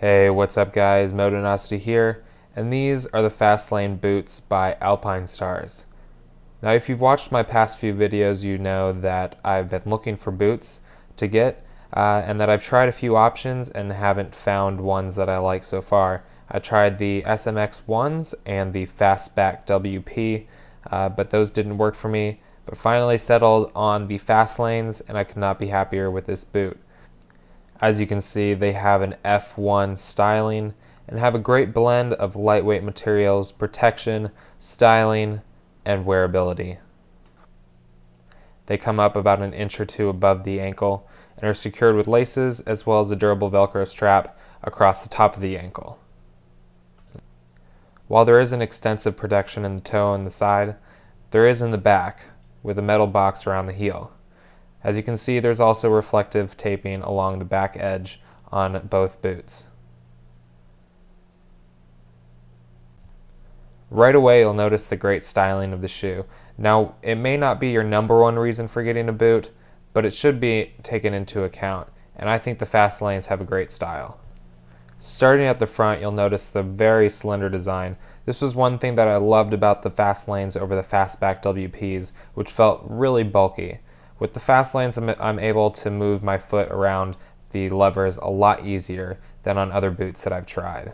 Hey, what's up guys, Modonosity here, and these are the Fastlane boots by Alpinestars. Now if you've watched my past few videos, you know that I've been looking for boots to get, and that I've tried a few options and haven't found ones that I like so far. I tried the S-MX1s and the Fastback WP, but those didn't work for me, but finally settled on the Fastlanes, and I could not be happier with this boot. As you can see, they have an F1 styling and have a great blend of lightweight materials, protection, styling, and wearability. They come up about an inch or two above the ankle and are secured with laces as well as a durable Velcro strap across the top of the ankle. While there isn't extensive protection in the toe and the side, there is in the back with a metal box around the heel. As you can see, there's also reflective taping along the back edge on both boots. Right away, you'll notice the great styling of the shoe. Now, it may not be your #1 reason for getting a boot, but it should be taken into account, and I think the Fastlanes have a great style. Starting at the front, you'll notice the very slender design. This was one thing that I loved about the Fastlanes over the Fastback WPs, which felt really bulky. With the Fastlanes, I'm able to move my foot around the levers a lot easier than on other boots that I've tried.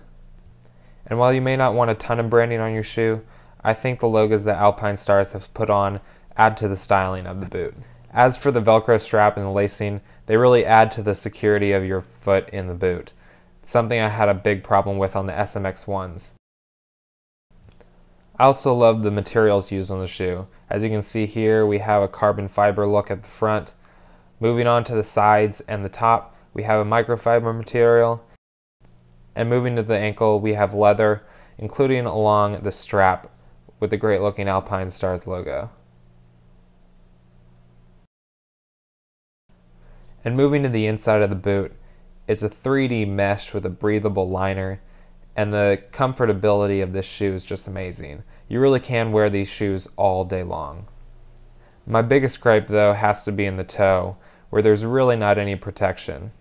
And while you may not want a ton of branding on your shoe, I think the logos that Alpinestars have put on add to the styling of the boot. As for the Velcro strap and the lacing, they really add to the security of your foot in the boot. Something I had a big problem with on the S-MX1s. I also love the materials used on the shoe. As you can see here, we have a carbon fiber look at the front. Moving on to the sides and the top, we have a microfiber material. And moving to the ankle, we have leather, including along the strap with the great looking Alpinestars logo. And moving to the inside of the boot, it's a 3D mesh with a breathable liner, and the comfortability of this shoe is just amazing. You really can wear these shoes all day long. My biggest gripe though has to be in the toe, where there's really not any protection.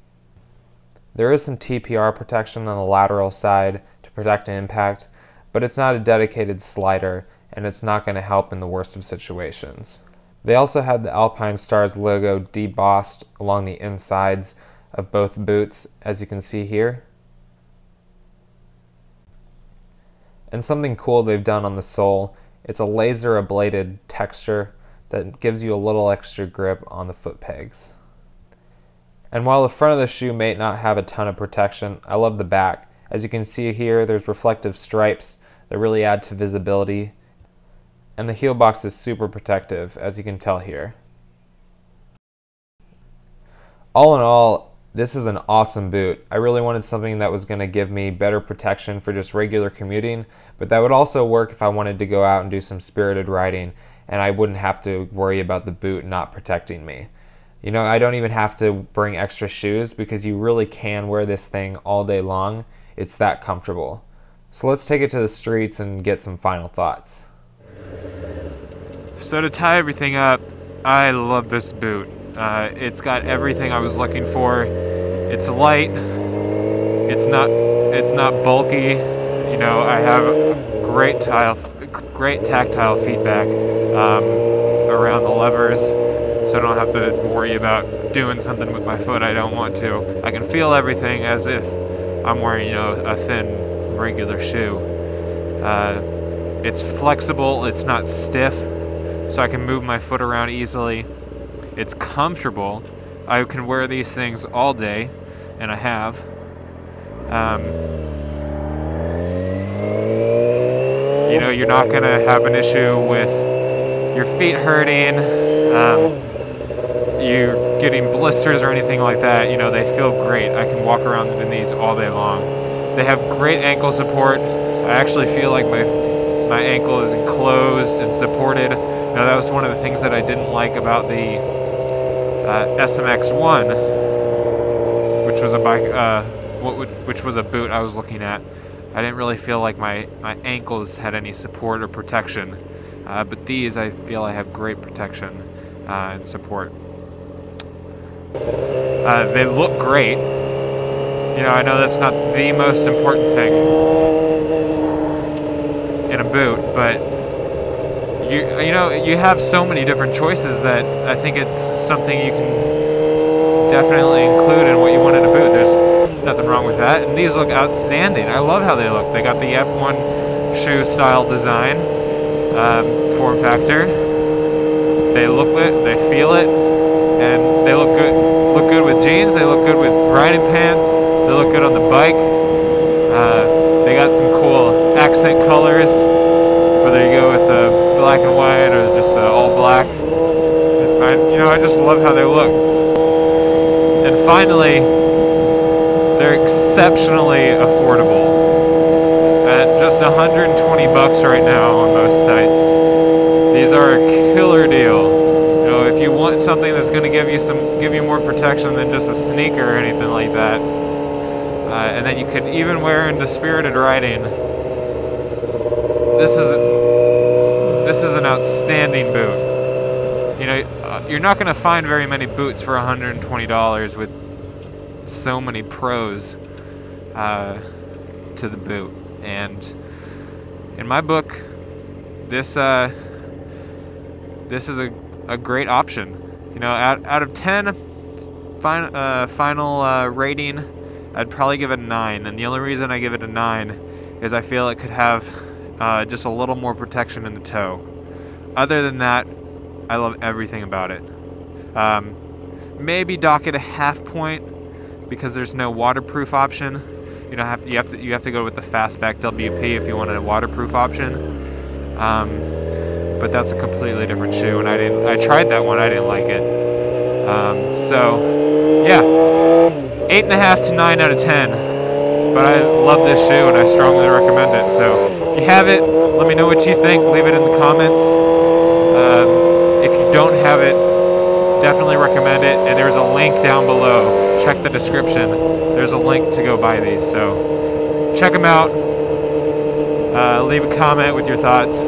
There is some TPR protection on the lateral side to protect an impact, but it's not a dedicated slider, and it's not going to help in the worst of situations. They also had the Alpinestars logo debossed along the insides of both boots, as you can see here. And something cool they've done on the sole, it's a laser ablated texture that gives you a little extra grip on the foot pegs. And while the front of the shoe may not have a ton of protection, I love the back. As you can see here, there's reflective stripes that really add to visibility, and the heel box is super protective, as you can tell here. All in all, this is an awesome boot. I really wanted something that was going to give me better protection for just regular commuting, but that would also work if I wanted to go out and do some spirited riding, and I wouldn't have to worry about the boot not protecting me. You know, I don't even have to bring extra shoes because you really can wear this thing all day long. It's that comfortable. So let's take it to the streets and get some final thoughts. So to tie everything up, I love this boot. It's got everything I was looking for. It's light. It's not bulky. You know, I have great tactile feedback around the levers, so I don't have to worry about doing something with my foot I don't want to. I can feel everything as if I'm wearing, you know, a thin, regular shoe. It's flexible. It's not stiff, so I can move my foot around easily. It's comfortable. I can wear these things all day, and I have. You know, you're not going to have an issue with your feet hurting, you getting blisters or anything like that. You know, they feel great. I can walk around in these all day long. They have great ankle support. I actually feel like my ankle is enclosed and supported. You know, that was one of the things that I didn't like about the S-MX1, which was a bike, which was a boot I was looking at. I didn't really feel like my ankles had any support or protection, but these I feel I have great protection and support. They look great. You know, I know that's not the most important thing in a boot, but you know, you have so many different choices that I think it's something you can definitely include in what you want in a boot. There's nothing wrong with that, and these look outstanding. I love how they look. They got the F1 shoe style design, form factor. They look it, they feel it, and they look good. Look good with jeans. They look good with riding pants. They look good on the bike. They got some cool accent colors, whether you go with black and white or just all black. I just love how they look. And finally, they're exceptionally affordable. At just 120 bucks right now on most sites. These are a killer deal. You know, if you want something that's going to give you more protection than just a sneaker or anything like that, and that you could even wear into spirited riding, this is an outstanding boot. You know, you're not going to find very many boots for $120 with so many pros to the boot. And in my book, this is a great option. You know, out of 10 final rating, I'd probably give it a 9. And the only reason I give it a 9 is I feel it could have just a little more protection in the toe. Other than that, I love everything about it. Maybe dock it a half point because there's no waterproof option. You know, you have to go with the Fastback WP if you want a waterproof option. But that's a completely different shoe, and I tried that one. I didn't like it. So yeah, 8.5 to 9 out of 10. But I love this shoe, and I strongly recommend it. So if you have it, let me know what you think. Leave it in the comments. If you don't have it, definitely recommend it. And there's a link down below. Check the description. There's a link to go buy these. So check them out. Leave a comment with your thoughts.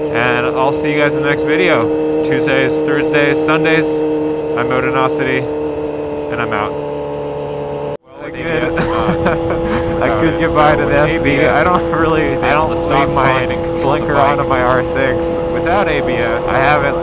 And I'll see you guys in the next video. Tuesdays, Thursdays, Sundays. I'm Modonosity, and I'm out. I could get by to the SB. I don't leave my blinker on my R6 without ABS. I haven't